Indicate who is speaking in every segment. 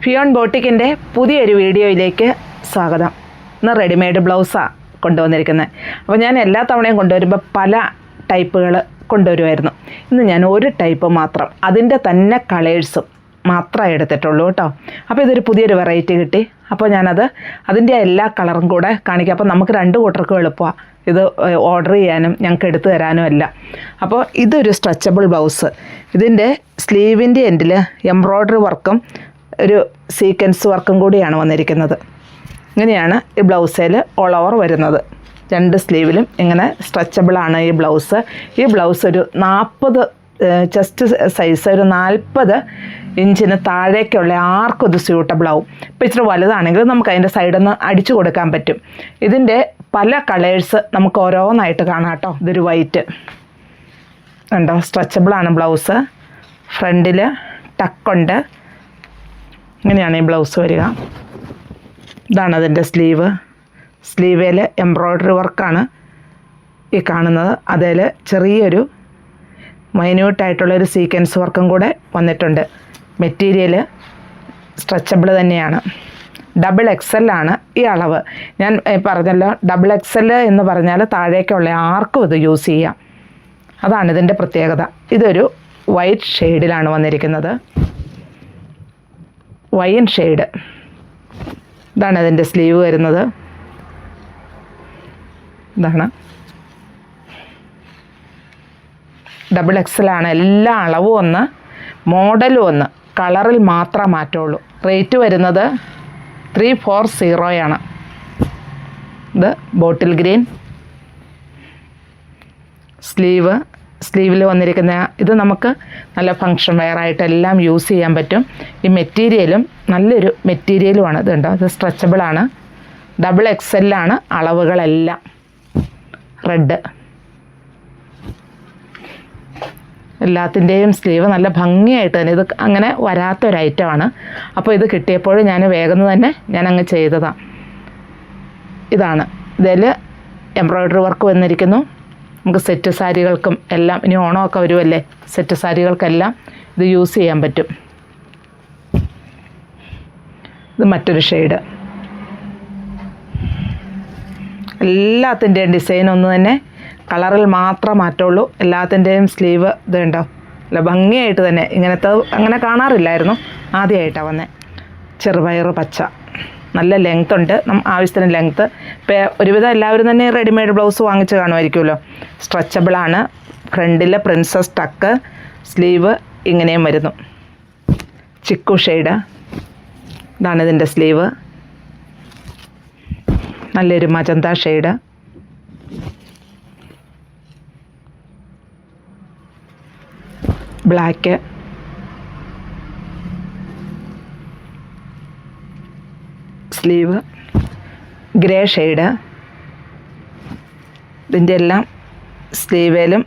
Speaker 1: ഫിയോൺ ബോട്ടിക്കിൻ്റെ പുതിയൊരു വീഡിയോയിലേക്ക് സ്വാഗതം. ഇന്ന് റെഡിമെയ്ഡ് ബ്ലൗസാണ് കൊണ്ടുവന്നിരിക്കുന്നത്. അപ്പോൾ ഞാൻ എല്ലാ തവണയും കൊണ്ടുവരുമ്പോൾ പല ടൈപ്പുകൾ കൊണ്ടുവരുമായിരുന്നു. ഇന്ന് ഞാൻ ഒരു ടൈപ്പ് മാത്രം, അതിൻ്റെ തന്നെ കളേഴ്സും മാത്രമേ എടുത്തിട്ടുള്ളൂ കേട്ടോ. അപ്പോൾ ഇതൊരു പുതിയൊരു വെറൈറ്റി കിട്ടി. അപ്പോൾ അതിൻ്റെ എല്ലാ കളറും കൂടെ കാണിക്കാം. അപ്പോൾ നമുക്ക് രണ്ട് കൂട്ടർക്കും എളുപ്പമാണ് ഇത് ഓർഡർ ചെയ്യാനും ഞങ്ങൾക്ക് എടുത്തു തരാനും അല്ല. അപ്പോൾ ഇതൊരു സ്ട്രെച്ചബിൾ ബ്ലൗസ്. ഇതിൻ്റെ സ്ലീവിൻ്റെ എൻഡിൽ എംബ്രോയ്ഡറി വർക്കും ഒരു സീക്വൻസ് വർക്കും കൂടിയാണ് വന്നിരിക്കുന്നത്. ഇങ്ങനെയാണ് ഈ ബ്ലൗസിൽ ഓൾ ഓവർ വരുന്നത്. രണ്ട് സ്ലീവിലും ഇങ്ങനെ സ്ട്രെച്ചബിളാണ് ഈ ബ്ലൗസ്. ഈ ബ്ലൗസ് ഒരു 40 ചെസ്റ്റ് സൈസ്, ഒരു 40 ഇഞ്ചിന് താഴേക്കുള്ള ആർക്കും ഇത് സ്യൂട്ടബിൾ ആവും. ഇപ്പോൾ ഇച്ചിരി വലുതാണെങ്കിൽ നമുക്ക് അതിൻ്റെ സൈഡൊന്ന് അടിച്ചു കൊടുക്കാൻ പറ്റും. ഇതിൻ്റെ പല കളേഴ്സ് നമുക്ക് ഓരോന്നായിട്ട് കാണാം കേട്ടോ. ഇതൊരു വൈറ്റ് ഉണ്ടോ, സ്ട്രെച്ചബിളാണ് ബ്ലൗസ്. ഫ്രണ്ടിൽ ടക്കുണ്ട്. ഇങ്ങനെയാണ് ഈ ബ്ലൗസ് വരിക. ഇതാണ് അതിൻ്റെ സ്ലീവിൽ എംബ്രോയ്ഡറി വർക്കാണ് ഈ കാണുന്നത്. അതിൽ ചെറിയൊരു മൈന്യൂട്ടായിട്ടുള്ളൊരു സീക്വൻസ് വർക്കും കൂടെ വന്നിട്ടുണ്ട്. മെറ്റീരിയൽ സ്ട്രെച്ചബിൾ തന്നെയാണ്. ഡബിൾ XL ആണ് ഈ അളവ്. ഞാൻ പറഞ്ഞല്ലോ, ഡബിൾ XL എന്ന് പറഞ്ഞാൽ താഴേക്കുള്ള ആർക്കും ഇത് യൂസ് ചെയ്യാം. അതാണ് ഇതിൻ്റെ പ്രത്യേകത. ഇതൊരു വൈറ്റ് ഷെയ്ഡിലാണ് വന്നിരിക്കുന്നത്, വൈൻ ഷെയ്ഡ്. ഇതാണ് അതിൻ്റെ സ്ലീവ് വരുന്നത്. ഇതാണ് ഡബിൾ XL ആണ്. എല്ലാ അളവും ഒന്ന്, മോഡലും ഒന്ന്, കളറിൽ മാത്രമേ മാറ്റുള്ളൂ. റേറ്റ് വരുന്നത് 340 ഇത് ബോട്ടിൽ ഗ്രീൻ. സ്ലീവിൽ വന്നിരിക്കുന്ന ഇത് നമുക്ക് നല്ല ഫങ്ഷൻ വെയറായിട്ടെല്ലാം യൂസ് ചെയ്യാൻ പറ്റും. ഈ മെറ്റീരിയലും നല്ലൊരു മെറ്റീരിയലുമാണ്. ഇതുണ്ടോ, ഇത് സ്ട്രെച്ചബിളാണ്. ഡബിൾ XL ആണ് അളവുകളെല്ലാം. റെഡ് എല്ലാത്തിൻ്റെയും സ്ലീവ് നല്ല ഭംഗിയായിട്ട് തന്നെ, ഇത് അങ്ങനെ വരാത്തൊരു ഐറ്റമാണ്. അപ്പോൾ ഇത് കിട്ടിയപ്പോൾ ഞാൻ വേഗം തന്നെ ഞാനങ്ങ് ചെയ്തതാണ്. ഇതാണ് ഇതിൽ എംബ്രോയ്ഡറി വർക്ക് വന്നിരിക്കുന്നു. നമുക്ക് സെറ്റ് സാരികൾക്കും എല്ലാം, ഇനി ഓണമൊക്കെ വരുമല്ലേ, സെറ്റ് സാരികൾക്കെല്ലാം ഇത് യൂസ് ചെയ്യാൻ പറ്റും. ഇത് മറ്റൊരു ഷെയ്ഡ്. എല്ലാത്തിൻ്റെയും ഡിസൈൻ ഒന്ന് തന്നെ, കളറിൽ മാത്രമേ മാറ്റുള്ളൂ. എല്ലാത്തിൻ്റെയും സ്ലീവ് ഇത് ഉണ്ടോ, അല്ല ഭംഗിയായിട്ട് തന്നെ. ഇങ്ങനത്തെ അങ്ങനെ കാണാറില്ലായിരുന്നു, ആദ്യമായിട്ടാണ് വന്നത്. ചെറുപയർ പച്ച, നല്ല ലെങ്ത് ഉണ്ട്, ആവശ്യത്തിന് ലെങ്ത്ത്. ഇപ്പോൾ ഒരുവിധം എല്ലാവരും തന്നെ റെഡിമെയ്ഡ് ബ്ലൗസ് വാങ്ങിച്ച് കാണുമായിരിക്കുമല്ലോ. സ്ട്രെച്ചബിളാണ്. ഫ്രണ്ടിൽ പ്രിൻസസ് ടക്ക്, സ്ലീവ് ഇങ്ങനെയും വരുന്നു. ചിക്കു ഷെയ്ഡ്. ഇതാണ് ഇതിൻ്റെ സ്ലീവ്. നല്ലൊരു magenta shade. Black, sleeve grey shade. ഇതിൻ്റെ എല്ലാം സ്ലീവിലും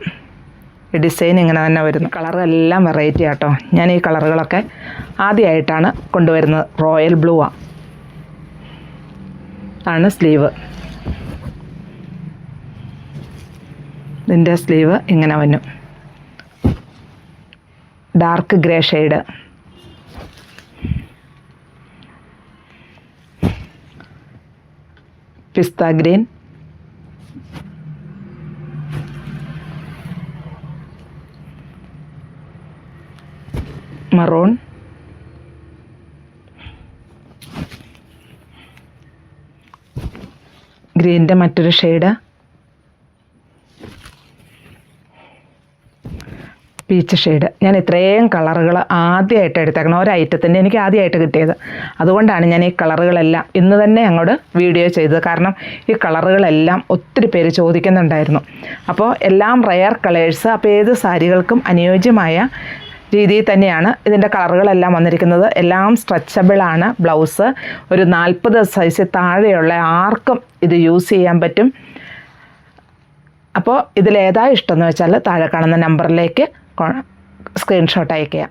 Speaker 1: ഡിസൈൻ ഇങ്ങനെ തന്നെ വരുന്നു. കളറെല്ലാം വെറൈറ്റി ആട്ടോ. ഞാൻ ഈ കളറുകളൊക്കെ ആദ്യമായിട്ടാണ് കൊണ്ടുവരുന്നത്. റോയൽ ബ്ലൂ ആണ് സ്ലീവ്. ഇതിൻ്റെ സ്ലീവ് ഇങ്ങനെ വന്നു. Dark grey shade. പിസ്ത ഗ്രീൻ. മറൂൺ. ഗ്രീൻ്റെ മറ്റൊരു ഷെയ്ഡ്. Peach shade. ഞാൻ ഇത്രയും കളറുകൾ ആദ്യമായിട്ട് എടുത്തേക്കണം. ഒരു ഐറ്റത്തിൻ്റെ എനിക്ക് ആദ്യമായിട്ട് കിട്ടിയത്. അതുകൊണ്ടാണ് ഞാൻ ഈ കളറുകളെല്ലാം ഇന്ന് തന്നെ അങ്ങോട്ട് വീഡിയോ ചെയ്തത്. കാരണം ഈ കളറുകളെല്ലാം ഒത്തിരി പേര് ചോദിക്കുന്നുണ്ടായിരുന്നു. അപ്പോൾ എല്ലാം റെയർ കളേഴ്സ്. അപ്പോൾ ഏത് സാരികൾക്കും അനുയോജ്യമായ രീതിയിൽ തന്നെയാണ് ഇതിൻ്റെ കളറുകളെല്ലാം വന്നിരിക്കുന്നത്. എല്ലാം സ്ട്രെച്ചബിളാണ് ബ്ലൗസ്. ഒരു 40 സൈസിൽ താഴെയുള്ള ആർക്കും ഇത് യൂസ് ചെയ്യാൻ പറ്റും. അപ്പോൾ ഇതിലേതാ ഇഷ്ടമെന്ന് വെച്ചാൽ താഴെ കാണുന്ന നമ്പറിലേക്ക് സ്ക്രീൻഷോട്ട് അയയ്ക്കുക.